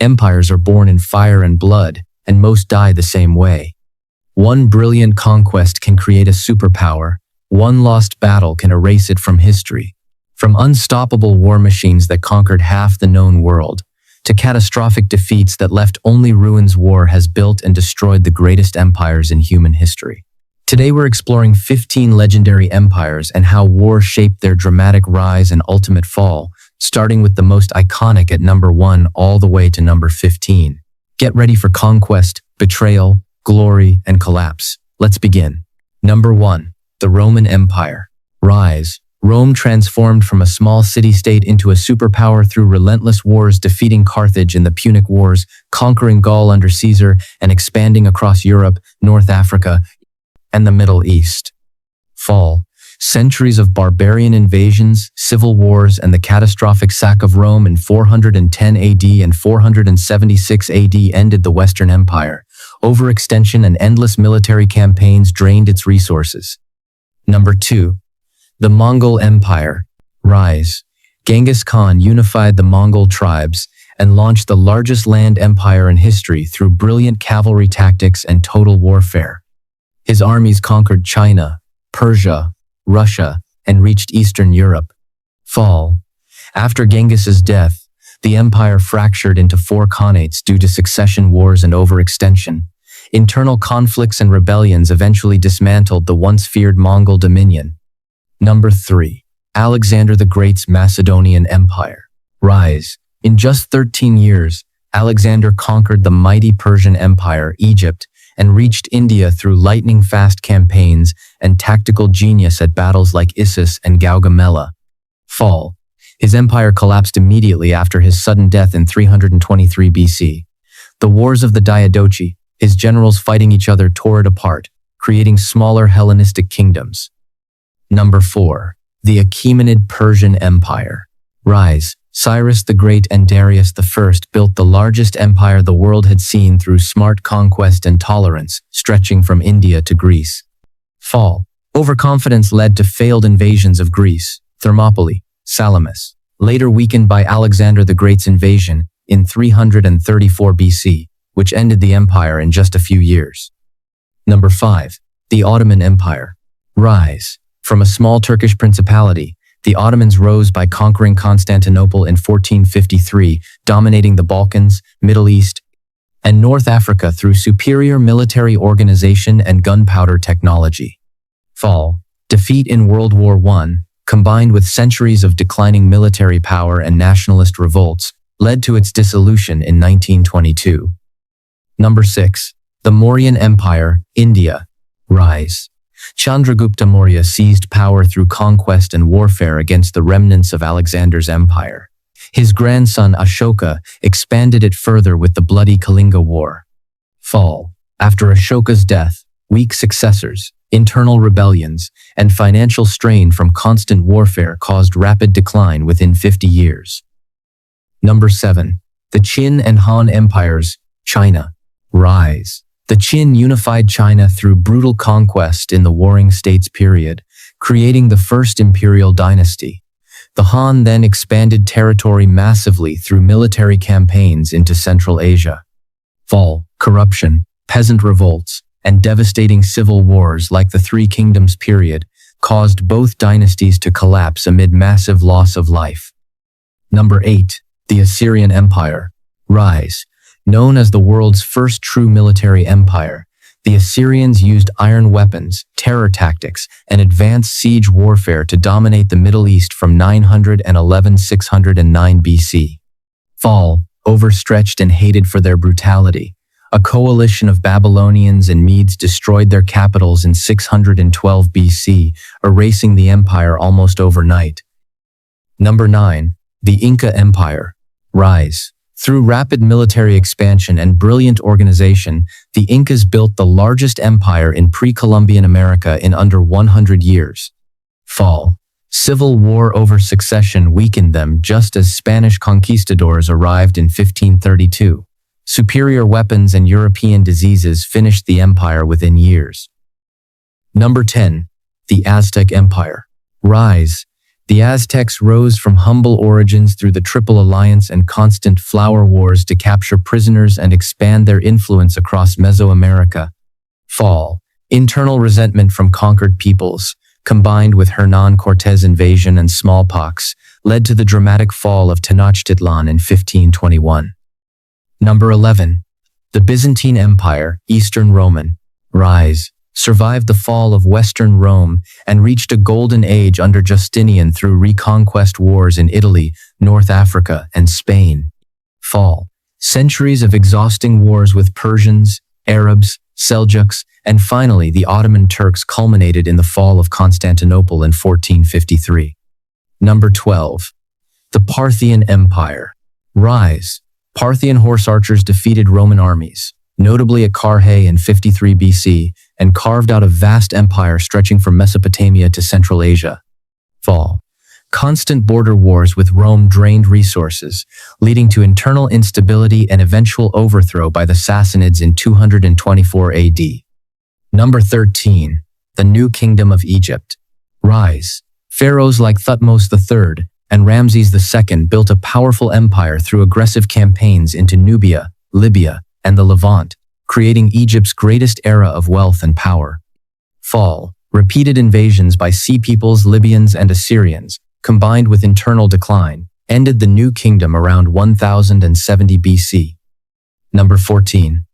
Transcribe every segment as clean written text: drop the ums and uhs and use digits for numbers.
Empires are born in fire and blood, and most die the same way. One brilliant conquest can create a superpower. One lost battle can erase it from history. From unstoppable war machines that conquered half the known world, to catastrophic defeats that left only ruins, war has built and destroyed the greatest empires in human history. Today we're exploring 15 legendary empires and how war shaped their dramatic rise and ultimate fall, starting with the most iconic at number 1 all the way to number 15. Get ready for conquest, betrayal, glory, and collapse. Let's begin. Number 1. The Roman Empire. Rise. Rome transformed from a small city-state into a superpower through relentless wars, defeating Carthage in the Punic Wars, conquering Gaul under Caesar, and expanding across Europe, North Africa, and the Middle East. Fall. Centuries of barbarian invasions, civil wars, and the catastrophic sack of Rome in 410 AD and 476 AD ended the Western Empire. Overextension and endless military campaigns drained its resources. Number 2. The Mongol Empire. Rise. Genghis Khan unified the Mongol tribes and launched the largest land empire in history through brilliant cavalry tactics and total warfare. His armies conquered China, Persia, Russia, and reached Eastern Europe. Fall. After Genghis's death, the empire fractured into 4 khanates due to succession wars and overextension. Internal conflicts and rebellions eventually dismantled the once feared Mongol dominion. Number 3. Alexander the Great's Macedonian Empire. Rise. In just 13 years, Alexander conquered the mighty Persian Empire, Egypt, and reached India through lightning-fast campaigns and tactical genius at battles like Issus and Gaugamela. Fall. His empire collapsed immediately after his sudden death in 323 BC. The Wars of the Diadochi, his generals fighting each other, tore it apart, creating smaller Hellenistic kingdoms. Number 4. The Achaemenid Persian Empire. Rise. Cyrus the Great and Darius I built the largest empire the world had seen through smart conquest and tolerance, stretching from India to Greece. Fall. Overconfidence led to failed invasions of Greece, Thermopylae, Salamis, later weakened by Alexander the Great's invasion in 334 BC, which ended the empire in just a few years. Number 5. The Ottoman Empire. Rise. From a small Turkish principality, the Ottomans rose by conquering Constantinople in 1453, dominating the Balkans, Middle East, and North Africa through superior military organization and gunpowder technology. Fall. Defeat in World War I, combined with centuries of declining military power and nationalist revolts, led to its dissolution in 1922. Number 6. The Mauryan Empire, India. Rise. Chandragupta Maurya seized power through conquest and warfare against the remnants of Alexander's empire. His grandson Ashoka expanded it further with the bloody Kalinga War. Fall. After Ashoka's death, weak successors, internal rebellions, and financial strain from constant warfare caused rapid decline within 50 years. Number 7. The Qin and Han Empires, China. Rise. The Qin unified China through brutal conquest in the Warring States period, creating the first imperial dynasty. The Han then expanded territory massively through military campaigns into Central Asia. Fall. Corruption, peasant revolts, and devastating civil wars like the Three Kingdoms period caused both dynasties to collapse amid massive loss of life. Number 8. The Assyrian Empire. Rise. Known as the world's first true military empire, the Assyrians used iron weapons, terror tactics, and advanced siege warfare to dominate the Middle East from 911–609 BC. Fall. Overstretched and hated for their brutality, a coalition of Babylonians and Medes destroyed their capitals in 612 BC, erasing the empire almost overnight. Number 9. The Inca Empire. Rise. Through rapid military expansion and brilliant organization, the Incas built the largest empire in pre-Columbian America in under 100 years. Fall. Civil war over succession weakened them just as Spanish conquistadors arrived in 1532. Superior weapons and European diseases finished the empire within years. Number 10. The Aztec Empire. Rise. The Aztecs rose from humble origins through the Triple Alliance and constant flower wars to capture prisoners and expand their influence across Mesoamerica. Fall. Internal resentment from conquered peoples, combined with Hernán Cortés' invasion and smallpox, led to the dramatic fall of Tenochtitlan in 1521. Number 11. The Byzantine Empire, Eastern Roman, rise, survived the fall of Western Rome and reached a golden age under Justinian through reconquest wars in Italy, North Africa, and Spain. Fall. Centuries of exhausting wars with Persians, Arabs, Seljuks, and finally the Ottoman Turks culminated in the fall of Constantinople in 1453. Number 12. The Parthian Empire, rise. Parthian horse archers defeated Roman armies, notably at Carrhae in 53 BC, and carved out a vast empire stretching from Mesopotamia to Central Asia. Fall. Constant border wars with Rome drained resources, leading to internal instability and eventual overthrow by the Sassanids in 224 AD. Number 13. The New Kingdom of Egypt, rise. Pharaohs like Thutmose III and Ramses II built a powerful empire through aggressive campaigns into Nubia, Libya, and the Levant, creating Egypt's greatest era of wealth and power. Fall. Repeated invasions by Sea Peoples, Libyans, and Assyrians, combined with internal decline, ended the New Kingdom around 1070 BC. Number 14.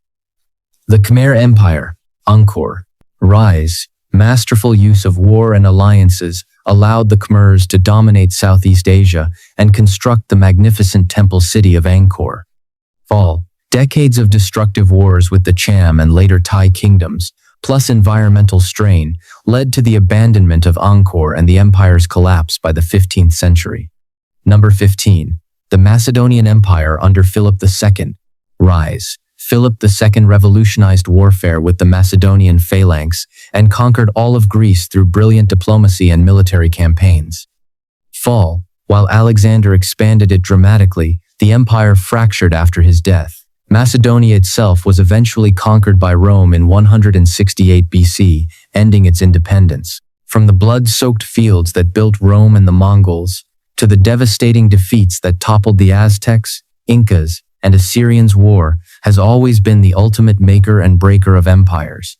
The Khmer Empire, Angkor, rise. Masterful use of war and alliances allowed the Khmers to dominate Southeast Asia and construct the magnificent temple city of Angkor. Fall. Decades of destructive wars with the Cham and later Thai kingdoms, plus environmental strain, led to the abandonment of Angkor and the empire's collapse by the 15th century. Number 15. The Macedonian Empire under Philip II, rise. Philip II revolutionized warfare with the Macedonian phalanx and conquered all of Greece through brilliant diplomacy and military campaigns. Fall. While Alexander expanded it dramatically, the empire fractured after his death. Macedonia itself was eventually conquered by Rome in 168 BC, ending its independence. From the blood-soaked fields that built Rome and the Mongols, to the devastating defeats that toppled the Aztecs, Incas, and Assyrians, war has always been the ultimate maker and breaker of empires.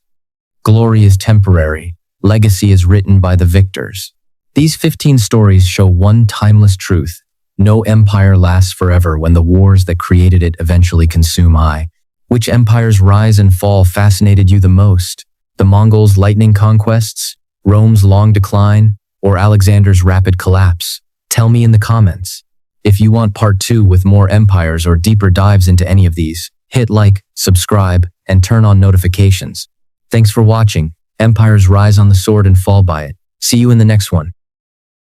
Glory is temporary, legacy is written by the victors. These 15 stories show one timeless truth. No empire lasts forever when the wars that created it eventually consume. Which empire's rise and fall fascinated you the most? The Mongols' lightning conquests, Rome's long decline, or Alexander's rapid collapse? Tell me in the comments. If you want part 2 with more empires or deeper dives into any of these, hit like, subscribe, and turn on notifications. Thanks for watching. Empires rise on the sword and fall by it. See you in the next one.